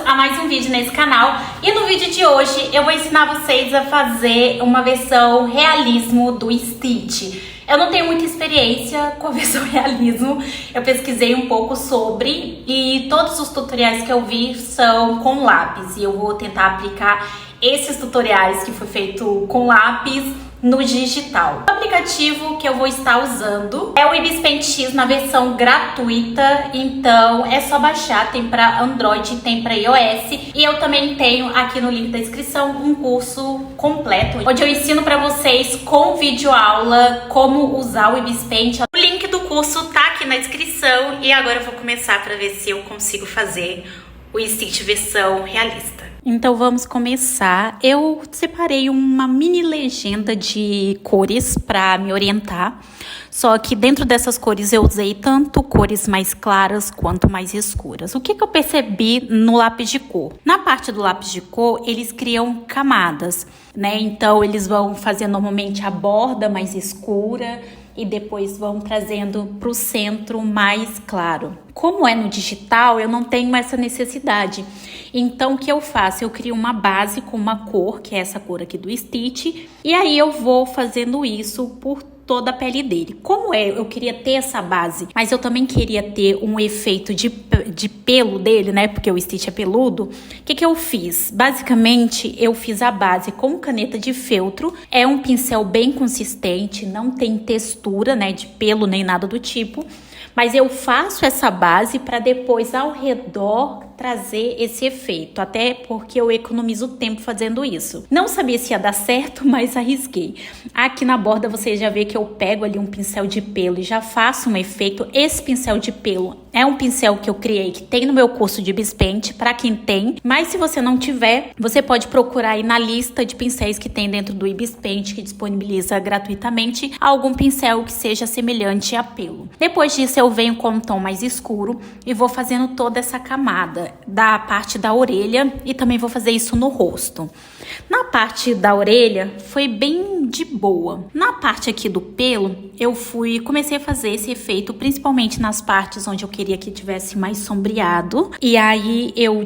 a mais um vídeo nesse canal. E no vídeo de hoje eu vou ensinar vocês a fazer uma versão realismo do Stitch. Eu não tenho muita experiência com a versão realismo, eu pesquisei um pouco sobre e todos os tutoriais que eu vi são com lápis. E eu vou tentar aplicar esses tutoriais que foi feito com lápis no digital. O aplicativo que eu vou estar usando é o Ibis Paint X na versão gratuita, então é só baixar, tem para Android, tem para iOS, e eu também tenho aqui no link da descrição um curso completo, onde eu ensino para vocês com vídeo aula como usar o Ibis Paint. O link do curso tá aqui na descrição e agora eu vou começar para ver se eu consigo fazer o Stitch versão realista. Então vamos começar. Eu separei uma mini legenda de cores para me orientar. Só que dentro dessas cores eu usei tanto cores mais claras quanto mais escuras. O que eu percebi no lápis de cor? Na parte do lápis de cor, eles criam camadas, né? Então eles vão fazer normalmente a borda mais escura e depois vão trazendo para o centro mais claro. Como é no digital, eu não tenho essa necessidade. Então, o que eu faço? Eu crio uma base com uma cor, que é essa cor aqui do Stitch, e aí eu vou fazendo isso por toda a pele dele. Como eu queria ter essa base, mas eu também queria ter um efeito de pelo dele, né? Porque o Stitch é peludo. O que eu fiz? Basicamente, eu fiz a base com caneta de feltro. É um pincel bem consistente, não tem textura, né? De pelo nem nada do tipo. Mas eu faço essa base para depois, ao redor, trazer esse efeito. Até porque eu economizo tempo fazendo isso. Não sabia se ia dar certo, mas arrisquei. Aqui na borda você já vê que eu pego ali um pincel de pelo e já faço um efeito. Esse pincel de pelo é um pincel que eu criei, que tem no meu curso de Ibis Paint, para quem tem. Mas se você não tiver, você pode procurar aí na lista de pincéis que tem dentro do Ibis Paint, que disponibiliza gratuitamente algum pincel que seja semelhante a pelo. Depois disso eu venho com um tom mais escuro e vou fazendo toda essa camada da parte da orelha e também vou fazer isso no rosto. Na parte da orelha foi bem de boa. Na parte aqui do pelo, comecei a fazer esse efeito principalmente nas partes onde eu queria que tivesse mais sombreado. E aí eu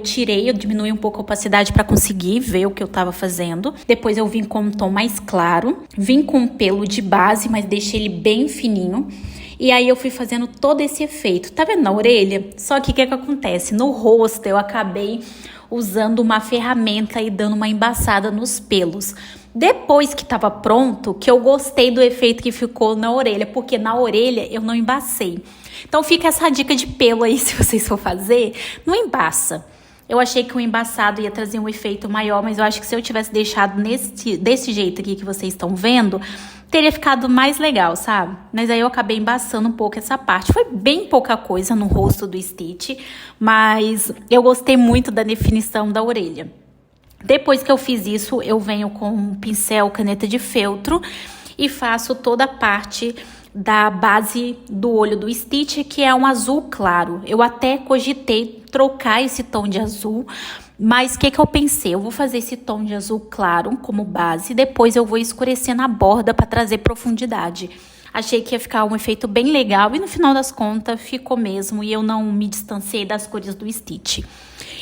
diminui um pouco a opacidade para conseguir ver o que eu tava fazendo. Depois eu vim com um tom mais claro, vim com um pelo de base, mas deixei ele bem fininho. E aí eu fui fazendo todo esse efeito. Tá vendo na orelha? Só que o que acontece? No rosto eu acabei usando uma ferramenta e dando uma embaçada nos pelos. Depois que tava pronto, que eu gostei do efeito que ficou na orelha, porque na orelha eu não embacei. Então fica essa dica de pelo aí, se vocês for fazer, não embaça. Eu achei que o embaçado ia trazer um efeito maior, mas eu acho que se eu tivesse deixado desse jeito aqui que vocês estão vendo, teria ficado mais legal, sabe? Mas aí eu acabei embaçando um pouco essa parte. Foi bem pouca coisa no rosto do Stitch, mas eu gostei muito da definição da orelha. Depois que eu fiz isso, eu venho com um pincel, caneta de feltro e faço toda a parte da base do olho do Stitch, que é um azul claro. Eu até cogitei trocar esse tom de azul, mas o que eu pensei? Eu vou fazer esse tom de azul claro como base, depois eu vou escurecer na borda para trazer profundidade. Achei que ia ficar um efeito bem legal e no final das contas ficou mesmo e eu não me distanciei das cores do Stitch.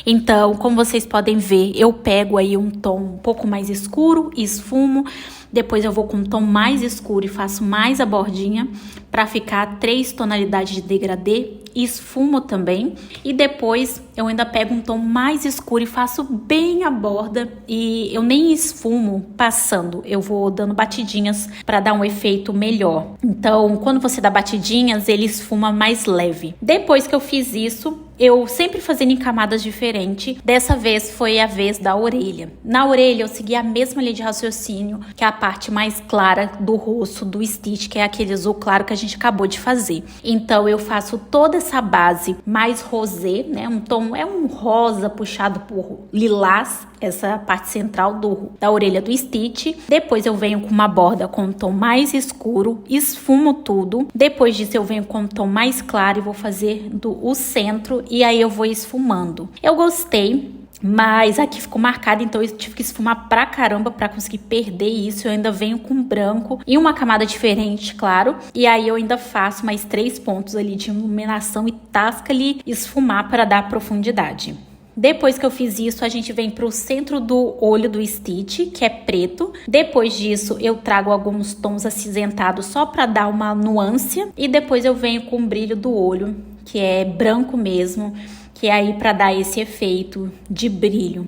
Então, como vocês podem ver, eu pego aí um tom um pouco mais escuro e esfumo. Depois eu vou com um tom mais escuro e faço mais a bordinha para ficar 3 tonalidades de degradê. Esfumo também. E depois eu ainda pego um tom mais escuro e faço bem a borda. E eu nem esfumo passando, eu vou dando batidinhas para dar um efeito melhor. Então, quando você dá batidinhas, ele esfuma mais leve. Depois que eu fiz isso, eu sempre fazendo em camadas diferentes. Dessa vez foi a vez da orelha. Na orelha eu segui a mesma linha de raciocínio, que é a parte mais clara do rosto do Stitch, que é aquele azul claro que a gente acabou de fazer. Então eu faço toda essa base mais rosé, né? É um rosa puxado por lilás, essa parte central da orelha do Stitch. Depois eu venho com uma borda com um tom mais escuro, esfumo tudo. Depois disso eu venho com um tom mais claro e vou fazer o centro e aí eu vou esfumando. Eu gostei, mas aqui ficou marcado, então eu tive que esfumar pra caramba pra conseguir perder isso. Eu ainda venho com branco e uma camada diferente, claro. E aí eu ainda faço mais 3 pontos ali de iluminação e tasca ali esfumar para dar profundidade. Depois que eu fiz isso, a gente vem pro centro do olho do Stitch, que é preto. Depois disso, eu trago alguns tons acinzentados só pra dar uma nuance. E depois eu venho com o brilho do olho, que é branco mesmo, que é aí pra dar esse efeito de brilho.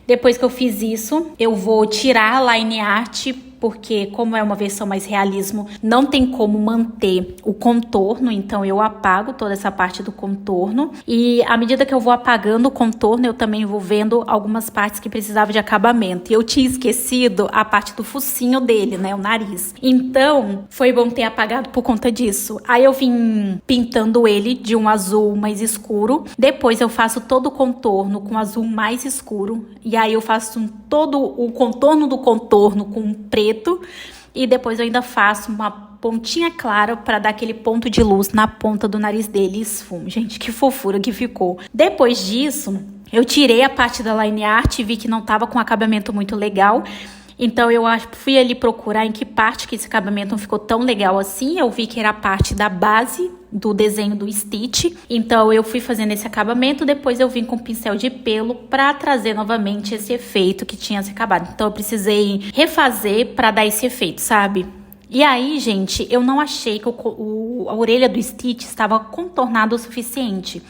Depois que eu fiz isso, eu vou tirar a line art, porque como é uma versão mais realismo, não tem como manter o contorno, então eu apago toda essa parte do contorno. E à medida que eu vou apagando o contorno, eu também vou vendo algumas partes que precisavam de acabamento. E eu tinha esquecido a parte do focinho dele, né, o nariz. Então, foi bom ter apagado por conta disso. Aí eu vim pintando ele de um azul mais escuro. Depois eu faço todo o contorno com azul mais escuro. E aí eu faço todo o contorno do contorno com preto. E depois eu ainda faço uma pontinha clara para dar aquele ponto de luz na ponta do nariz dele e esfumo. Gente, que fofura que ficou. Depois disso, eu tirei a parte da line art e vi que não tava com acabamento muito legal. Então eu fui ali procurar em que parte que esse acabamento não ficou tão legal assim. Eu vi que era a parte da base do desenho do Stitch. Então eu fui fazendo esse acabamento, depois eu vim com pincel de pelo para trazer novamente esse efeito que tinha se acabado. Então eu precisei refazer para dar esse efeito, sabe? E aí, gente, eu não achei que a orelha do Stitch estava contornada o suficiente.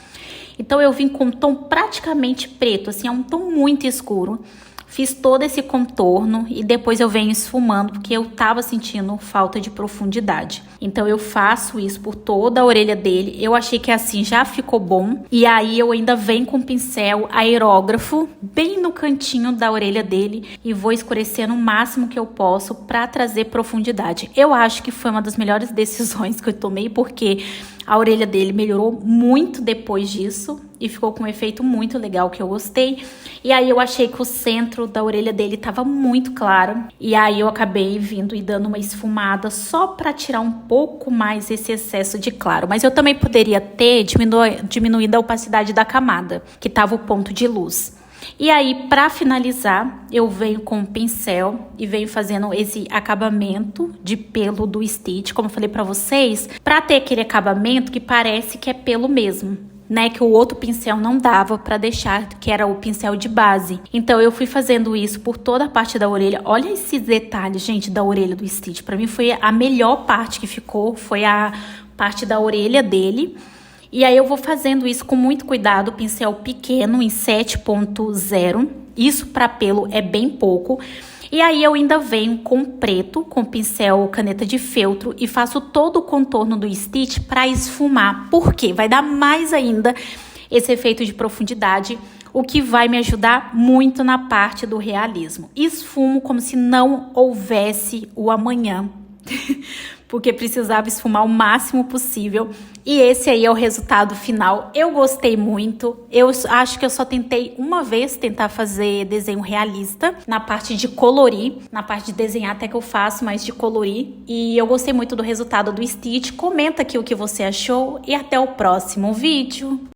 Então eu vim com um tom praticamente preto, assim, é um tom muito escuro. Fiz todo esse contorno e depois eu venho esfumando, porque eu tava sentindo falta de profundidade. Então eu faço isso por toda a orelha dele. Eu achei que assim já ficou bom. E aí eu ainda venho com o pincel aerógrafo bem no cantinho da orelha dele e vou escurecendo o máximo que eu posso para trazer profundidade. Eu acho que foi uma das melhores decisões que eu tomei, porque a orelha dele melhorou muito depois disso e ficou com um efeito muito legal que eu gostei. E aí eu achei que o centro da orelha dele tava muito claro. E aí eu acabei vindo e dando uma esfumada só para tirar um pouco mais esse excesso de claro. Mas eu também poderia ter diminuído a opacidade da camada, que tava o ponto de luz. E aí, para finalizar, eu venho com o pincel e venho fazendo esse acabamento de pelo do Stitch, como eu falei para vocês, para ter aquele acabamento que parece que é pelo mesmo, né, que o outro pincel não dava para deixar, que era o pincel de base. Então eu fui fazendo isso por toda a parte da orelha. Olha esses detalhes, gente, da orelha do Stitch. Para mim foi a melhor parte que ficou, foi a parte da orelha dele. E aí eu vou fazendo isso com muito cuidado, pincel pequeno em 7.0. Isso para pelo é bem pouco. E aí eu ainda venho com preto, com pincel caneta de feltro e faço todo o contorno do Stitch para esfumar. Por quê? Vai dar mais ainda esse efeito de profundidade, o que vai me ajudar muito na parte do realismo. Esfumo como se não houvesse o amanhã. Porque precisava esfumar o máximo possível. E esse aí é o resultado final. Eu gostei muito. Eu acho que eu só tentei uma vez tentar fazer desenho realista na parte de colorir. Na parte de desenhar até que eu faço, mas de colorir. E eu gostei muito do resultado do Stitch. Comenta aqui o que você achou e até o próximo vídeo.